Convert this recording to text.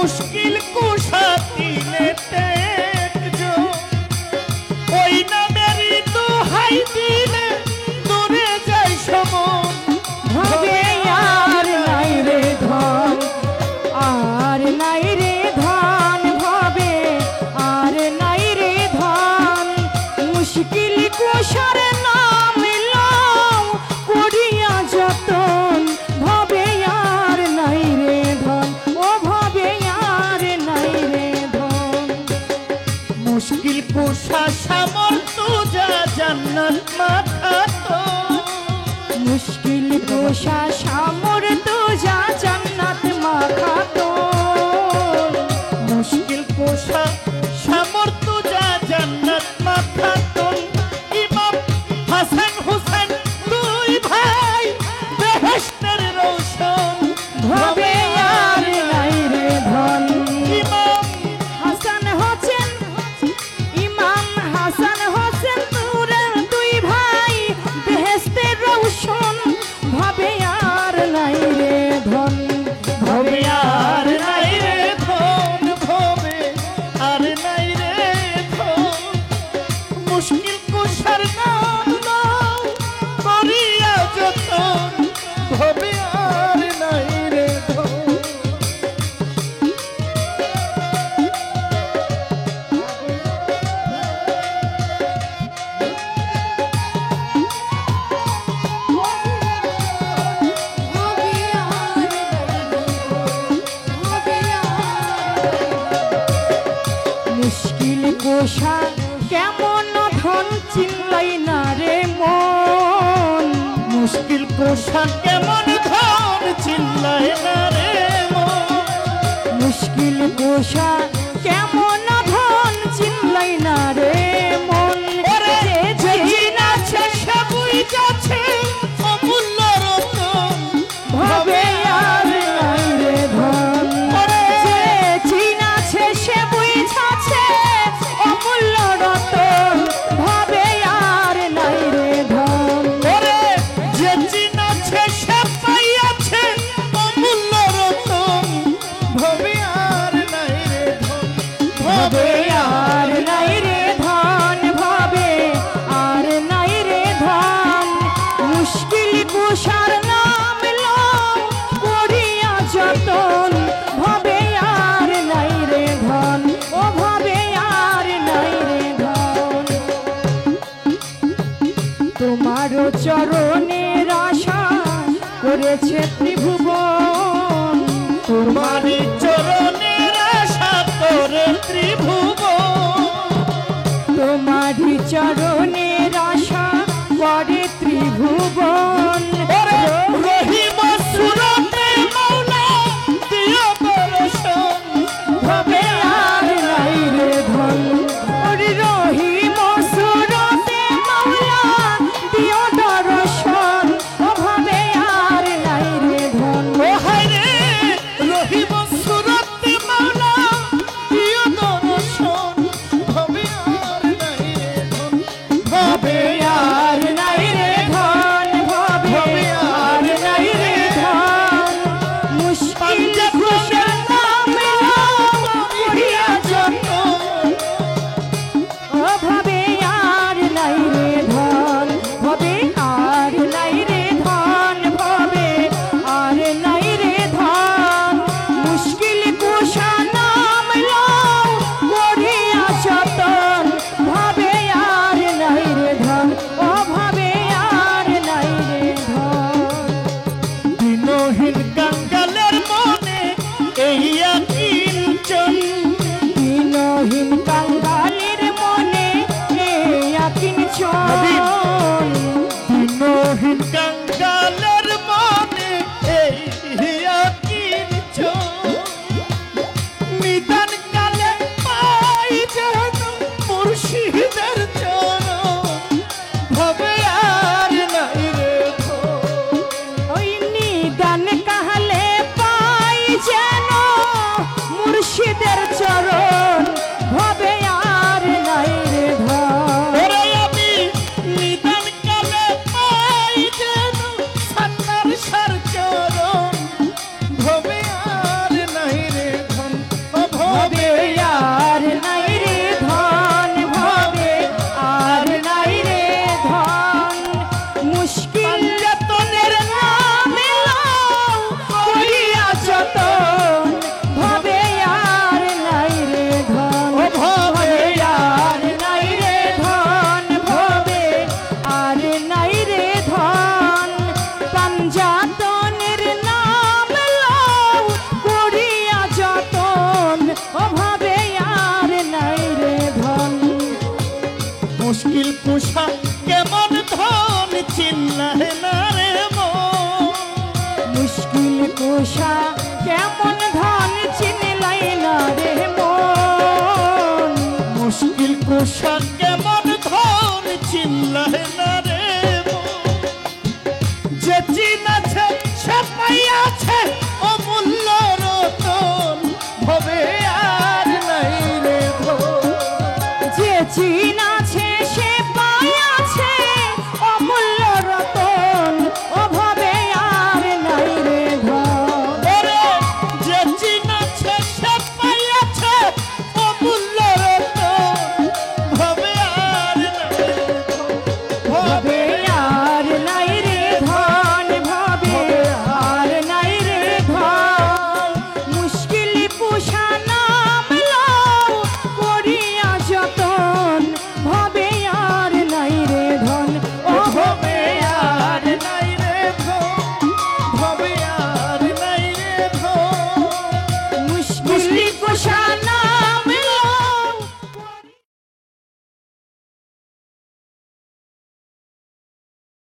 মুশকিল কুশাতিলেতে ওই নামেরই দোহাই দিলে দূরে যাই সমন ভাবে আর নাই রে ধন আর নাই রে ধন ভাবে আর নাই রে ধন মুশকিল কুশার নাম লও করিয়া যতন ভাবে আর নাই রে ধন ও ভাবে আর নাই রে ধন মুশকিল কুশা সামর্থ্য যা জান্নাত মাথা তো মুশকিল কুশা সামর্থ্য যা জান্নাত মাখা তো মুশকিল কুশা সামর্থ্য যা জান্নাত মাথা তো ইমাম হাসান হোসেন দুই ভাই বেহেশতের রোশন ভাবে আর নাই রে ধন ইমাম হাসান হোসেন ইমাম হাসান হোসেন তোরা দুই ভাই বেহেশতের রৌশন ভাবে আর নাই রে ধন ভবে আর নাই রে ধন ভবে আর নাই রে ধন মুশকিল কুশার নাম নাও করিয়া যতন ভবে আর নাই রে ধন মুশকিল কোষা কেমন ধন চিল্লাই না রে মন মুশকিল কুশা কেমন ধন চিল্লায় না রে মন মুশকিল কোষা কেমন ধন চিল্লাই না রে মন ওরে যে যেদিন আছে সে বুঝাছে অমূল্য রতন ভাবে আর নাই রে ধন ওরে যে চিন আছে সে বুঝাছে অমূল্য রতন ভাবে আর নাই রে ধন ওরে যেদিন আছে সে পাইয়াছে অমূল্য রতন ভবে আর নাই রে ধন ভাবে আর নাই রে ধন ভাবে আর নাই রে ধন মুশকিল কুশার নাম লও করিয়া যতন ভাবে আর নাই রে ধন ও ভাবে আর নাই রে ধন তোমার চরণের আশা করেছে ত্রিভুবন তোমারি চরণের আশা তোরে ত্রিভুবন তোমারি চরণের আশা করে ত্রিভুবন ওরে রহিম সুরতে মৌলা দিও দর্শন ভাবে আর নাই রে ধন ওরে রহিম সুরতে মাওলা দিও দর্শন ও ভাবে আর নাই রে ধন ও হায় রে রহিম সুরতে মৌলা দিও দর্শন ভবে আর নাই রে ধন ভবে আর নাই রে ধন ভাবে আর নাই রে ধন মুশকিল কুশার নাম লও করিয়া যতন ও ভাবে আর নাই রে ধন ভাবে আর নাই রে ধন ভাবে আর নাই রে ধন মুশকিল কুশা নাম লও করিয়া যতন ভাবে আর নাই রে ধন ও ভাবে আর নাই রে ধন দিনহীন কাঙ্গালের মনে এই কিঞ্চন দিনহীন কাঙ্গালের মনে এই কিঞ্চন